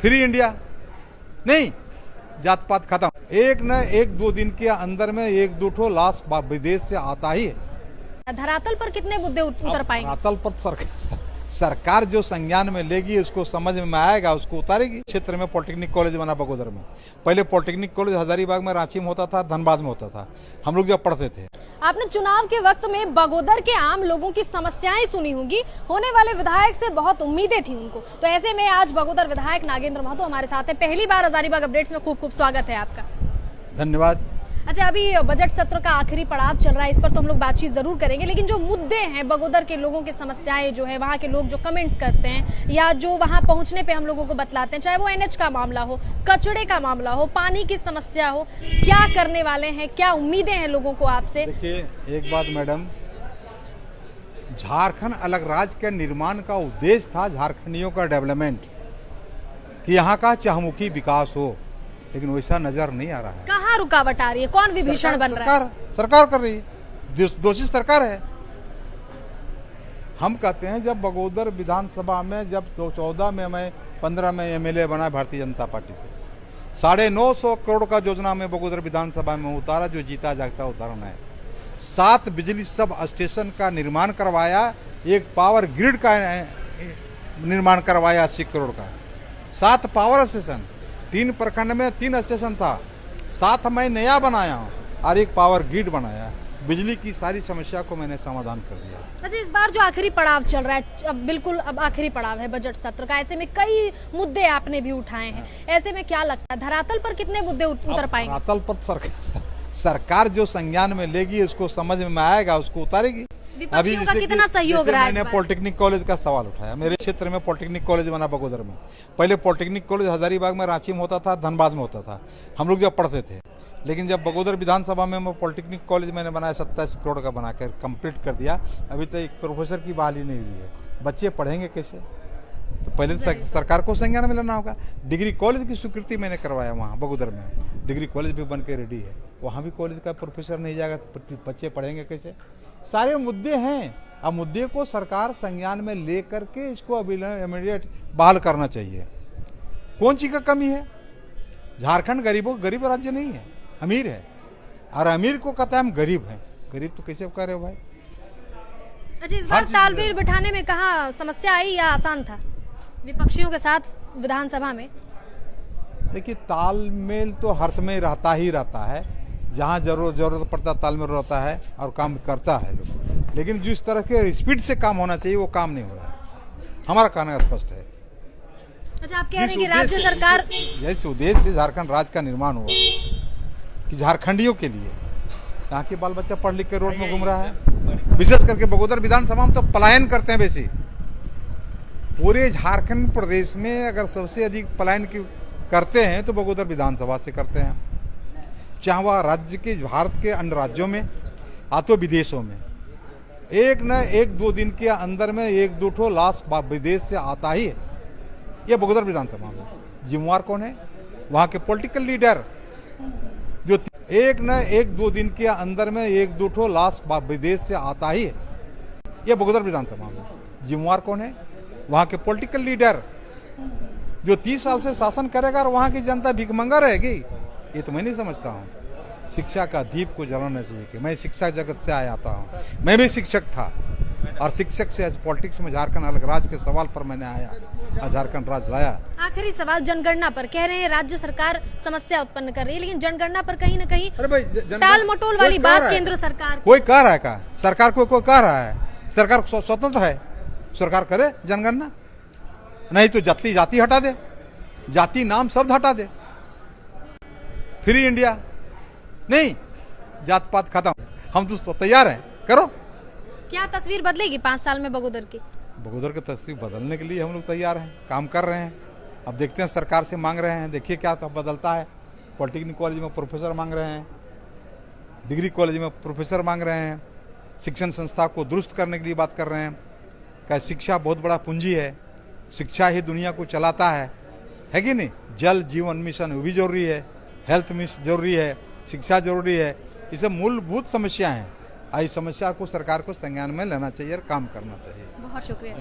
Free India नहीं, जात पात खत्म। एक न एक 2 दिन के अंदर में 1-2 लाश विदेश से आता ही है। धरातल पर कितने मुद्दे उतर पाएंगे? धरातल पर सरकार जो संज्ञान में लेगी, उसको समझ में आएगा, उसको उतारेगी। क्षेत्र में पॉलिटेक्निक कॉलेज बना बगोदर में। पहले पॉलिटेक्निक कॉलेज हजारीबाग में, रांची में होता था, धनबाद में होता था, हम लोग जब पढ़ते थे। आपने चुनाव के वक्त में बगोदर के आम लोगों की समस्याएं सुनी होंगी, होने वाले विधायक से बहुत उम्मीदें थी उनको। तो ऐसे में आज बगोदर विधायक नागेंद्र महतो हमारे साथ हैं। पहली बार हजारीबाग अपडेट्स में खूब खूब स्वागत है आपका। धन्यवाद। अच्छा, अभी बजट सत्र का आखिरी पड़ाव चल रहा है, इस पर तो हम लोग बातचीत जरूर करेंगे, लेकिन जो मुद्दे हैं बगोदर के लोगों की समस्याएं जो है, वहाँ के लोग जो कमेंट्स करते हैं या जो वहाँ पहुँचने पे हम लोगों को बतलाते हैं, चाहे वो NH का मामला हो, कचड़े का मामला हो, पानी की समस्या हो, क्या करने वाले हैं, क्या उम्मीदें हैं लोगों को आपसे? देखिए, एक बात मैडम, झारखंड अलग राज्य के निर्माण का उद्देश्य था झारखंडियों का डेवलपमेंट, कि यहाँ का चहुमुखी विकास हो, लेकिन वैसा नजर नहीं आ रहा है। कहाँ रुकावट आ रही है? कौन विभीषण बन रहा है? सरकार कर रही है, दोषी सरकार है। हम कहते हैं जब बगोदर विधानसभा में, जब 2014 में मैं 15 में MLA बना भारतीय जनता पार्टी से, 950 करोड़ का योजना में बगोदर विधानसभा में उतारा, जो जीता जागता उदाहरण है। 7 बिजली सब स्टेशन का निर्माण करवाया, एक पावर ग्रिड का निर्माण करवाया 80 करोड़ का, 7 पावर स्टेशन, 3 प्रखंड में 3 स्टेशन था, 7 मैं नया बनाया हूँ और एक पावर ग्रिड बनाया। बिजली की सारी समस्या को मैंने समाधान कर दिया। अच्छा, इस बार जो आखिरी पड़ाव चल रहा है, अब बिल्कुल अब आखिरी पड़ाव है बजट सत्र का, ऐसे में कई मुद्दे आपने भी उठाए हैं, ऐसे में क्या लगता है धरातल पर कितने मुद्दे उतर पाएंगे? धरातल पर सरकार जो संज्ञान में लेगी, उसको समझ में आएगा, उसको उतारेगी। विपक्षियों का कितना सहयोग रहा है? मैंने पॉलिटेक्निक कॉलेज का सवाल उठाया। मेरे क्षेत्र में पॉलिटेक्निक कॉलेज बना बगोदर में। पहले पॉलिटेक्निक कॉलेज हजारीबाग में, रांची में होता था, धनबाद में होता था, हम लोग जब पढ़ते थे। लेकिन जब बगोदर विधानसभा में मैं पॉलिटेक्निक कॉलेज मैंने बनाया, 27 करोड़ का बनाकर कंप्लीट कर दिया। अभी तक एक प्रोफेसर की बहाली नहीं हुई है। बच्चे पढ़ेंगे कैसे? तो पहले सरकार को संज्ञान में लेना होगा। डिग्री कॉलेज की स्वीकृति मैंने करवाया वहाँ बगोदर में, डिग्री कॉलेज भी बन के रेडी है। वहाँ भी कॉलेज का प्रोफेसर नहीं जाएगा, बच्चे पढ़ेंगे कैसे? सारे मुद्दे हैं। अब मुद्दे को सरकार संज्ञान में ले करके इसको इमीडिएट बहाल करना चाहिए। कौन चीज का कमी है? झारखंड गरीब राज्य नहीं है, अमीर है। और अमीर को कहता है हम गरीब हैं। गरीब तो कैसे कह रहे हो भाई? अच्छा, इस बार तालमेल बिठाने में कहाँ समस्या आई या आसान था विपक्षियों के साथ विधानसभा में? देखिए, तालमेल तो हर समय रहता ही रहता है। जहाँ जरूरत पड़ता तालमेल रहता है और काम करता है लोग, लेकिन जिस तरह के स्पीड से काम होना चाहिए वो काम नहीं हो रहा है। हमारा कहना स्पष्ट है। अच्छा, आप कह रहे हैं कि राज्य सरकार, जैसे उद्देश्य से झारखंड राज्य का निर्माण हुआ कि झारखंडियों के लिए, यहाँ के बाल बच्चा पढ़ लिख के रोड में घूम रहा है। विशेष करके बगोदर विधानसभा में तो पलायन करते हैं बेसी। पूरे झारखंड प्रदेश में अगर सबसे अधिक पलायन करते हैं तो बगोदर विधानसभा से करते हैं, चाहे वह राज्य के, भारत के अन्य राज्यों में या तो विदेशों में। एक न एक 2 दिन के अंदर में 1-2 लाश विदेश से आता ही है। यह बगोदर विधानसभा में जिम्मेवार कौन है? वहाँ के पॉलिटिकल लीडर, जो एक न एक 2 दिन के अंदर में 1-2 लाश विदेश से आता ही है। यह बगोदर विधानसभा में जिम्मेवार कौन है? वहाँ के पॉलिटिकल लीडर, जो 30 साल से शासन करेगा और वहाँ की जनता भिखमंगा रहेगी। ये तो मैं नहीं समझता हूँ। शिक्षा का दीप को जलाना चाहिए। कि मैं शिक्षा जगत से आया था, मैं भी शिक्षक था, और शिक्षक से पॉलिटिक्स में झारखंड अलग राज्य के सवाल पर मैंने आया, झारखंड राज्य लाया। आखिरी सवाल जनगणना पर, कह रहे हैं राज्य सरकार समस्या उत्पन्न कर रही है, लेकिन जनगणना पर कहीं न कहीं टाल मटोल वाली बात केंद्र सरकार, कोई कह रहा है का? सरकार कोई कह रहा है? सरकार स्वतंत्र है, सरकार करे जनगणना, नहीं तो जाति हटा दे, जाति नाम शब्द हटा दे। फ्री इंडिया नहीं, जात पात खत्म। हम तो तैयार हैं, करो। क्या तस्वीर बदलेगी 5 साल में बगोदर की? बगोदर की तस्वीर बदलने के लिए हम लोग तैयार हैं, काम कर रहे हैं। अब देखते हैं, सरकार से मांग रहे हैं, देखिए क्या तो बदलता है। पॉलिटेक्निक कॉलेज में प्रोफेसर मांग रहे हैं, डिग्री कॉलेज में प्रोफेसर मांग रहे हैं, शिक्षण संस्था को दुरुस्त करने के लिए बात कर रहे हैं। क्या शिक्षा बहुत बड़ा पूंजी है, शिक्षा ही दुनिया को चलाता है कि नहीं? जल जीवन मिशन वो भी जरूरी है, हेल्थ मिशन जरूरी है, शिक्षा जरूरी है। ये सब मूलभूत समस्या हैं। इस समस्या को सरकार को संज्ञान में लेना चाहिए और काम करना चाहिए। बहुत शुक्रिया।